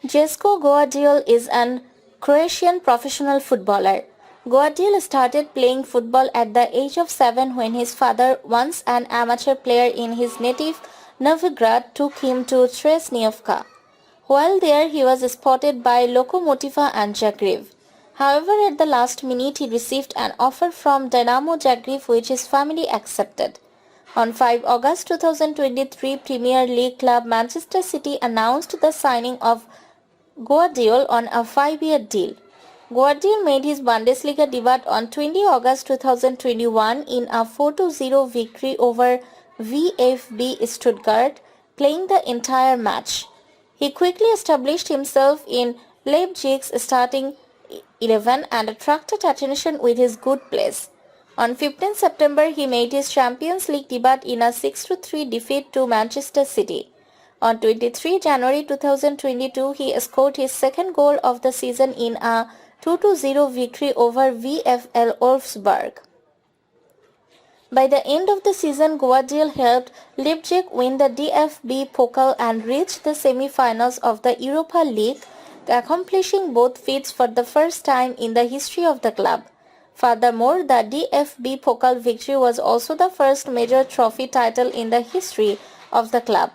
Josko Gvardiol is an Croatian professional footballer. Gvardiol started playing football at the age of 7 when his father, once an amateur player in his native Novigrad, took him to Trešnjevka. While there, he was spotted by Lokomotiva and Zagreb. However, at the last minute, he received an offer from Dinamo Zagreb which his family accepted. On 5 August 2023, Premier League club Manchester City announced the signing of Gvardiol on a 5-year deal. Gvardiol made his Bundesliga debut on 20 August 2021 in a 4-0 victory over VfB Stuttgart, playing the entire match. He quickly established himself in Leipzig's starting 11 and attracted attention with his good plays. On 15 September, he made his Champions League debut in a 6-3 defeat to Manchester City. On 23 January 2022, he scored his second goal of the season in a 2-0 victory over VfL Wolfsburg. By the end of the season, Gvardiol helped Leipzig win the DFB Pokal and reach the semi-finals of the Europa League, accomplishing both feats for the first time in the history of the club. Furthermore, the DFB Pokal victory was also the first major trophy title in the history of the club.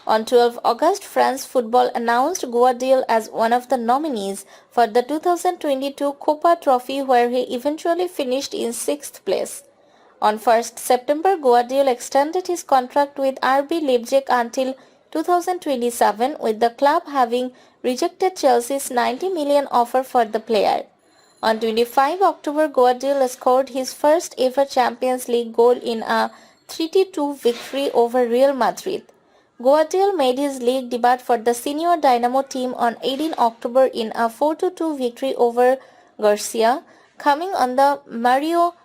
On 12 August, France Football announced Gvardiol as one of the nominees for the 2022 Copa Trophy, where he eventually finished in 6th place. On 1 September, Gvardiol extended his contract with RB Leipzig until 2027, with the club having rejected Chelsea's 90 million offer for the player. On 25 October, Gvardiol scored his first ever Champions League goal in a 3-2 victory over Real Madrid. Gvardiol made his league debut for the senior Dinamo team on 18 October in a 4-2 victory over Garcia, coming on the Mario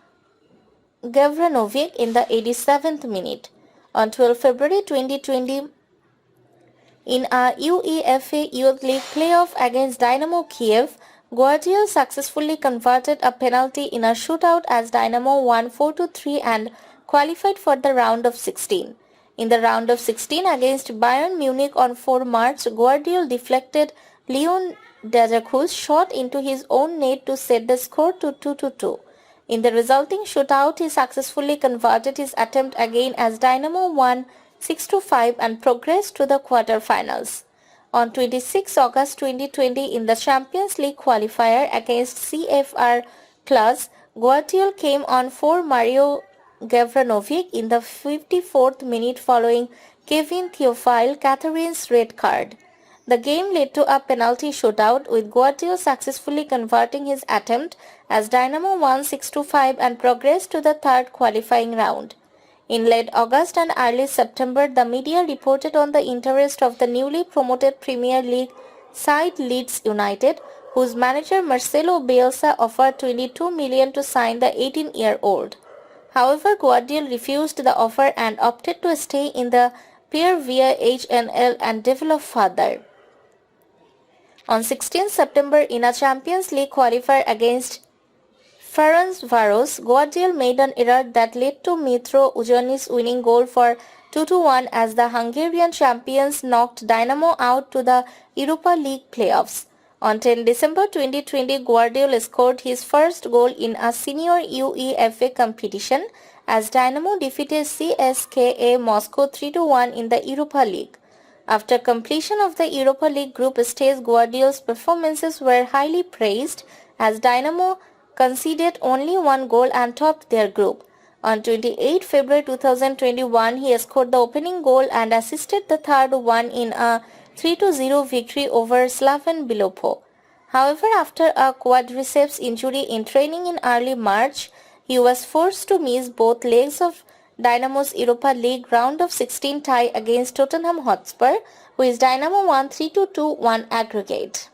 Gavranovic in the 87th minute. On 12 February 2020, in a UEFA Youth League playoff against Dinamo Kiev, Gvardiol successfully converted a penalty in a shootout as Dinamo won 4-3 and qualified for the round of 16. In the round of 16 against Bayern Munich on 4 March, Gvardiol deflected Leon Dajaku's shot into his own net to set the score to 2-2. In the resulting shootout, he successfully converted his attempt again as Dinamo won 6-5 and progressed to the quarter-finals. On 26 August 2020, in the Champions League qualifier against CFR Cluj, Gvardiol came on for Mario Gavranovic in the 54th minute following Kevin Theophile Catherine's red card. The game led to a penalty shootout, with Gvardiol successfully converting his attempt as Dinamo won 6-5 and progressed to the third qualifying round. In late August and early September, the media reported on the interest of the newly promoted Premier League side Leeds United, whose manager Marcelo Bielsa offered 22 million to sign the 18-year-old. However, Gvardiol refused the offer and opted to stay in the Первая HNL and develop further. On 16 September, in a Champions League qualifier against Ferencváros, Gvardiol made an error that led to Mitro Uzsony's winning goal for 2-1 as the Hungarian champions knocked Dinamo out to the Europa League playoffs. On 10 December 2020, Gvardiol scored his first goal in a senior UEFA competition as Dinamo defeated CSKA Moscow 3-1 in the Europa League. After completion of the Europa League group stage, Gvardiol's performances were highly praised as Dinamo conceded only one goal and topped their group. On 28 February 2021, he scored the opening goal and assisted the third one in a 3-0 victory over Slaven Bilopo. However, after a quadriceps injury in training in early March, he was forced to miss both legs of Dynamo's Europa League round of 16 tie against Tottenham Hotspur, which Dynamo won 3-2 1 aggregate.